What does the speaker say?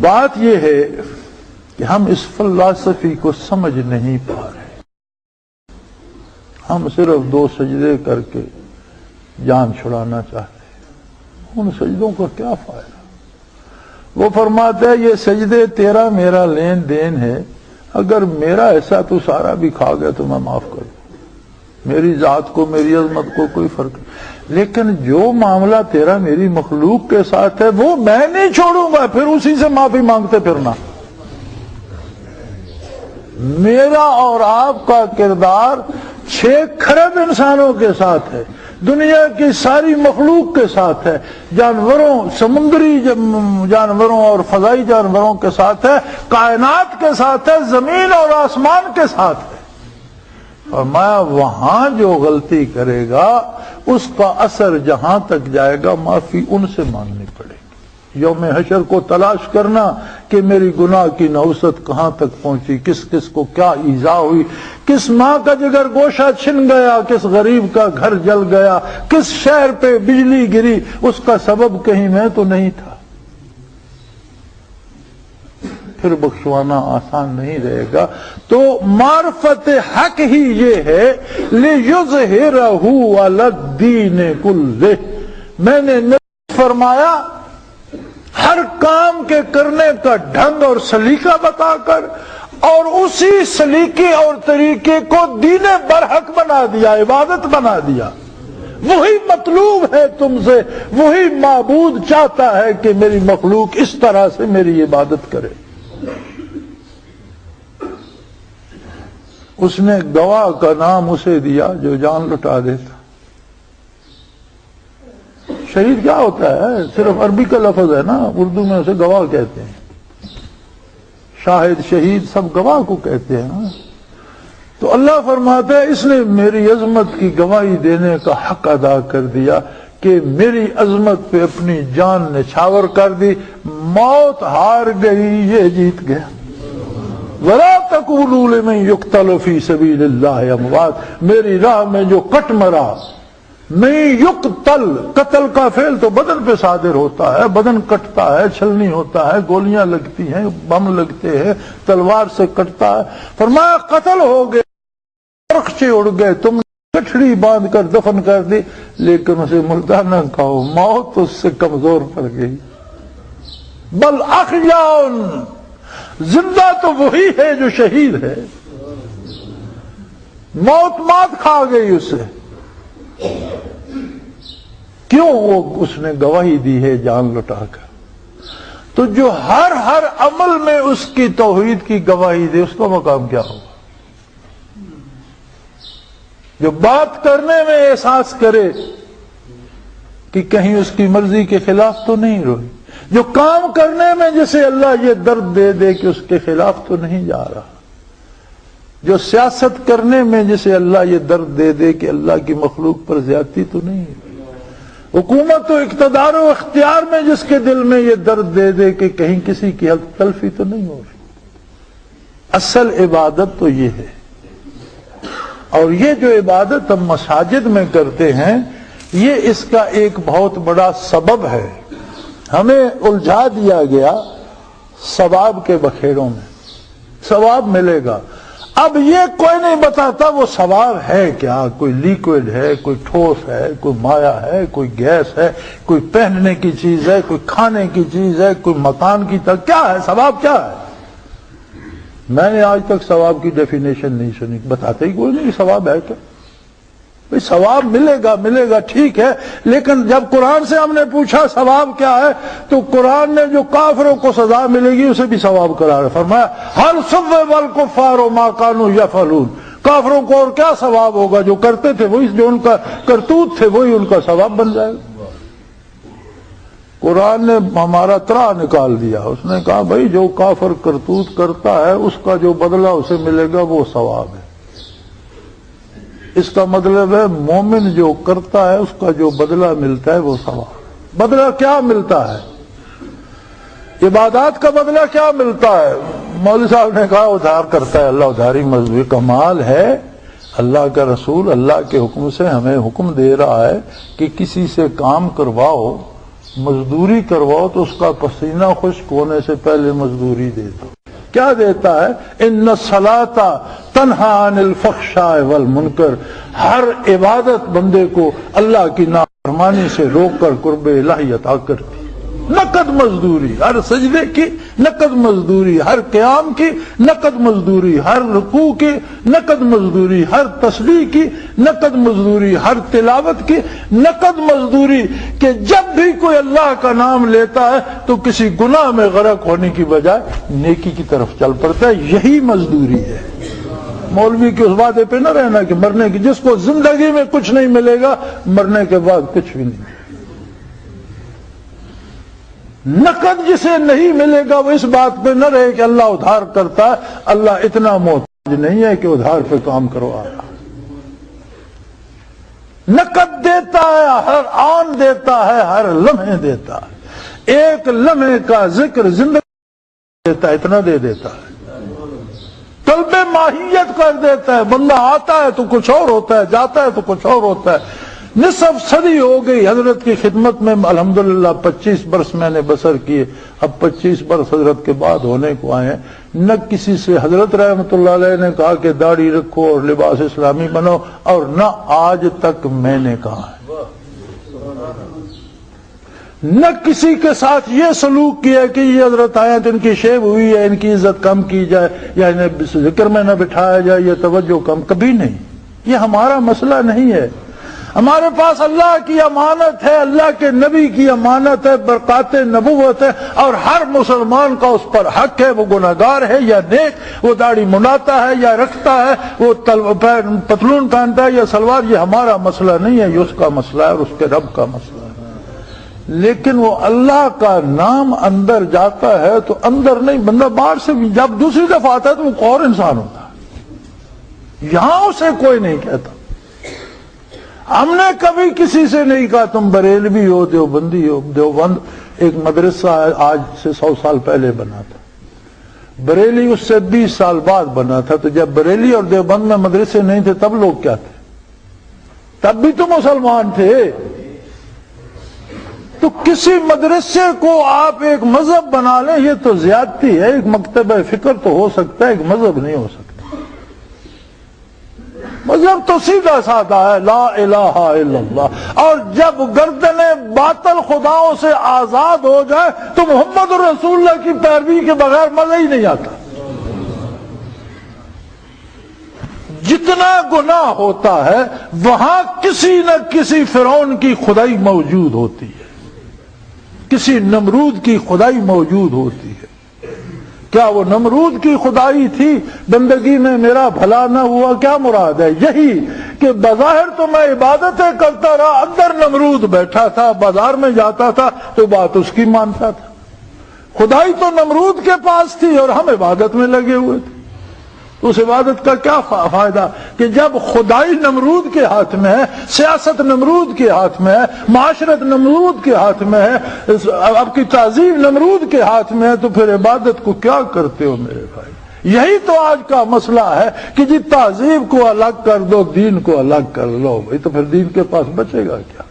بات یہ ہے کہ ہم اس فلسفی کو سمجھ نہیں پا رہے. ہم صرف 2 سجدے کر کے جان چھڑانا چاہتے ہیں. ان سجدوں کا کیا فائدہ؟ وہ فرماتا ہے یہ سجدے تیرا میرا لین دین ہے، اگر میرا ایسا تو سارا بھی کھا گیا تو میں معاف کر دوں، میری ذات کو میری عظمت کو کوئی فرق نہیں. لیکن جو معاملہ تیرا میری مخلوق کے ساتھ ہے وہ میں نہیں چھوڑوں گا، پھر اسی سے معافی مانگتے پھرنا. میرا اور آپ کا کردار 6 کھرب انسانوں کے ساتھ ہے، دنیا کی ساری مخلوق کے ساتھ ہے، جانوروں، سمندری جانوروں اور فضائی جانوروں کے ساتھ ہے، کائنات کے ساتھ ہے، زمین اور آسمان کے ساتھ ہے. اور میں وہاں جو غلطی کرے گا اس کا اثر جہاں تک جائے گا معافی ان سے مانگنی پڑے گی. یوم حشر کو تلاش کرنا کہ میری گناہ کی نوسط کہاں تک پہنچی، کس کس کو کیا ایذا ہوئی، کس ماں کا جگر گوشہ چھن گیا، کس غریب کا گھر جل گیا، کس شہر پہ بجلی گری، اس کا سبب کہیں میں تو نہیں تھا. پھر بخشوانا آسان نہیں رہے گا. تو معرفت حق ہی یہ ہے لِيُظْهِرَهُ عَلَى الدِّينِ كُلِّهِ. میں نے فرمایا ہر کام کے کرنے کا ڈھنگ اور سلیقہ بتا کر اور اسی سلیقے اور طریقے کو دین برحق بنا دیا، عبادت بنا دیا. وہی مطلوب ہے تم سے، وہی معبود چاہتا ہے کہ میری مخلوق اس طرح سے میری عبادت کرے. اس نے گواہ کا نام اسے دیا جو جان لٹا دیتا. شہید کیا ہوتا ہے؟ صرف عربی کا لفظ ہے نا، اردو میں اسے گواہ کہتے ہیں. شاہد، شہید سب گواہ کو کہتے ہیں نا. تو اللہ فرماتا ہے اس نے میری عظمت کی گواہی دینے کا حق ادا کر دیا کہ میری عظمت پہ اپنی جان نچھاور کر دی. موت ہار گئی، یہ جیت گیا. وَلَا تَقُولُوا لِمَن يُقْتَلُ فِي سَبِيلِ اللَّهِ أَمْوَاتٌ. میری راہ میں جو کٹ مرا، نہیں یقتل، قتل کا فعل تو بدن پہ صادر ہوتا ہے، بدن کٹتا ہے، چھلنی ہوتا ہے، گولیاں لگتی ہیں، بم لگتے ہیں، تلوار سے کٹتا ہے. فرمایا قتل ہو گئے، پرخچے اڑ گئے، تم نے گٹھڑی باندھ کر دفن کر دی، لیکن اسے مردہ نہ کہو، موت اس سے کمزور پڑ گئی. بل احیاء، زندہ تو وہی ہے جو شہید ہے. موت مات کھا گئی اسے. کیوں؟ وہ اس نے گواہی دی ہے جان لٹا کر. تو جو ہر عمل میں اس کی توحید کی گواہی دے، اس کا مقام کیا ہوگا؟ جو بات کرنے میں احساس کرے کہ کہیں اس کی مرضی کے خلاف تو نہیں روئی، جو کام کرنے میں جسے اللہ یہ درد دے دے کہ اس کے خلاف تو نہیں جا رہا، جو سیاست کرنے میں جسے اللہ یہ درد دے دے کہ اللہ کی مخلوق پر زیادتی تو نہیں ہے، حکومت و اقتدار و اختیار میں جس کے دل میں یہ درد دے دے کہ کہیں کسی کی حق تلفی تو نہیں ہو رہی. اصل عبادت تو یہ ہے. اور یہ جو عبادت ہم مساجد میں کرتے ہیں، یہ اس کا ایک بہت بڑا سبب ہے. ہمیں الجھا دیا گیا ثواب کے بکھیڑوں میں. ثواب ملے گا. اب یہ کوئی نہیں بتاتا وہ ثواب ہے کیا، کوئی لیکوڈ ہے، کوئی ٹھوس ہے، کوئی مایع ہے، کوئی گیس ہے، کوئی پہننے کی چیز ہے، کوئی کھانے کی چیز ہے، کوئی مکان کی طرح. کیا ہے ثواب؟ کیا ہے؟ میں نے آج تک ثواب کی ڈیفینیشن نہیں سنی. بتاتے ہی کوئی نہیں ثواب ہے کیا. بھئی ثواب ملے گا ٹھیک ہے، لیکن جب قرآن سے ہم نے پوچھا ثواب کیا ہے تو قرآن نے جو کافروں کو سزا ملے گی اسے بھی ثواب قرار فرمایا. هل ثوب الکفار ما كانوا يفعلون. کافروں کو اور کیا ثواب ہوگا؟ جو کرتے تھے وہی، جو ان کا کرتوت تھے وہی ان کا ثواب بن جائے گا. قرآن نے ہمارا ترا نکال دیا. اس نے کہا بھائی جو کافر کرتوت کرتا ہے اس کا جو بدلہ اسے ملے گا وہ ثواب ہے. اس کا مطلب ہے مومن جو کرتا ہے اس کا جو بدلہ ملتا ہے وہ ثواب. بدلہ کیا ملتا ہے؟ عبادات کا بدلہ کیا ملتا ہے؟ مولوی صاحب نے کہا ادھار کرتا ہے اللہ، ادھاری مذہبی کمال ہے. اللہ کا رسول اللہ کے حکم سے ہمیں حکم دے رہا ہے کہ کسی سے کام کرواؤ مزدوری کرواؤ تو اس کا پسینہ خشک ہونے سے پہلے مزدوری دے دو. کیا دیتا ہے؟ ان الصلاۃ تنہی عن الفحشاء والمنکر. ہر عبادت بندے کو اللہ کی نافرمانی سے روک کر قرب الہی عطا کرتی. نقد مزدوری، ہر سجدے کی نقد مزدوری، ہر قیام کی نقد مزدوری، ہر رکوع کی نقد مزدوری، ہر تسبیح کی نقد مزدوری، ہر تلاوت کی نقد مزدوری. کہ جب بھی کوئی اللہ کا نام لیتا ہے تو کسی گناہ میں غرق ہونے کی بجائے نیکی کی طرف چل پڑتا ہے. یہی مزدوری ہے. مولوی کے اس وعدے پہ نہ رہنا کہ مرنے کی، جس کو زندگی میں کچھ نہیں ملے گا مرنے کے بعد کچھ بھی نہیں. نقد جسے نہیں ملے گا وہ اس بات پہ نہ رہے کہ اللہ ادھار کرتا ہے. اللہ اتنا محتاج نہیں ہے کہ ادھار پہ کام کروا رہا. نقد دیتا ہے، ہر آن دیتا ہے، ہر لمحے دیتا ہے. ایک لمحے کا ذکر زندگی دیتا ہے، اتنا دے دیتا ہے. طلب ماہیت کر دیتا ہے. بندہ آتا ہے تو کچھ اور ہوتا ہے، جاتا ہے تو کچھ اور ہوتا ہے. نصف صدی ہو گئی حضرت کی خدمت میں، الحمدللہ 25 برس میں نے بسر کیے. اب 25 برس حضرت کے بعد ہونے کو آئے ہیں. نہ کسی سے حضرت رحمت اللہ علیہ نے کہا کہ داڑھی رکھو اور لباس اسلامی بنو، اور نہ آج تک میں نے کہا ہے. نہ کسی کے ساتھ یہ سلوک کیا کہ یہ حضرت آئے تو ان کی شیب ہوئی ہے، ان کی عزت کم کی جائے یا انہیں ذکر میں نہ بٹھایا جائے، یہ توجہ کم. کبھی نہیں. یہ ہمارا مسئلہ نہیں ہے. ہمارے پاس اللہ کی امانت ہے، اللہ کے نبی کی امانت ہے، برکات نبوت ہے، اور ہر مسلمان کا اس پر حق ہے. وہ گناہگار ہے یا نیک، وہ داڑھی مناتا ہے یا رکھتا ہے، وہ پتلون پہنتا ہے یا سلوار، یہ ہمارا مسئلہ نہیں ہے. یہ اس کا مسئلہ ہے اور اس کے رب کا مسئلہ ہے. لیکن وہ اللہ کا نام اندر جاتا ہے تو اندر نہیں، بندہ باہر سے بھی جب دوسری دفعہ آتا ہے تو وہ ایک اور انسان ہوتا ہے. یہاں اسے کوئی نہیں کہتا. ہم نے کبھی کسی سے نہیں کہا تم بریلوی ہو، دیوبندی ہو. دیوبند ایک مدرسہ آج سے 100 سال پہلے بنا تھا. بریلی اس سے 20 سال بعد بنا تھا. تو جب بریلی اور دیوبند میں مدرسے نہیں تھے تب لوگ کیا تھے؟ تب بھی تو مسلمان تھے. تو کسی مدرسے کو آپ ایک مذہب بنا لیں یہ تو زیادتی ہے. ایک مکتبہ فکر تو ہو سکتا ہے، ایک مذہب نہیں ہو سکتا. مذہب تو سیدھا سادہ ہے، لا الہ الا اللہ. اور جب گردنیں باطل خداؤں سے آزاد ہو جائے تو محمد رسول اللہ کی پیروی کے بغیر مزہ ہی نہیں آتا. جتنا گناہ ہوتا ہے وہاں کسی نہ کسی فرعون کی خدائی موجود ہوتی ہے، کسی نمرود کی خدائی موجود ہوتی ہے. کیا وہ نمرود کی خدائی تھی بندگی میں میرا بھلا نہ ہوا؟ کیا مراد ہے؟ یہی کہ بظاہر تو میں عبادتیں کرتا رہا، اندر نمرود بیٹھا تھا، بازار میں جاتا تھا تو بات اس کی مانتا تھا. خدائی تو نمرود کے پاس تھی اور ہم عبادت میں لگے ہوئے تھے. اس عبادت کا کیا فائدہ کہ جب خدائی نمرود کے ہاتھ میں ہے، سیاست نمرود کے ہاتھ میں ہے، معاشرت نمرود کے ہاتھ میں ہے، آپ کی تعظیم نمرود کے ہاتھ میں ہے، تو پھر عبادت کو کیا کرتے ہو میرے بھائی؟ یہی تو آج کا مسئلہ ہے کہ جی تعظیم کو الگ کر دو، دین کو الگ کر لو. بھائی تو پھر دین کے پاس بچے گا کیا؟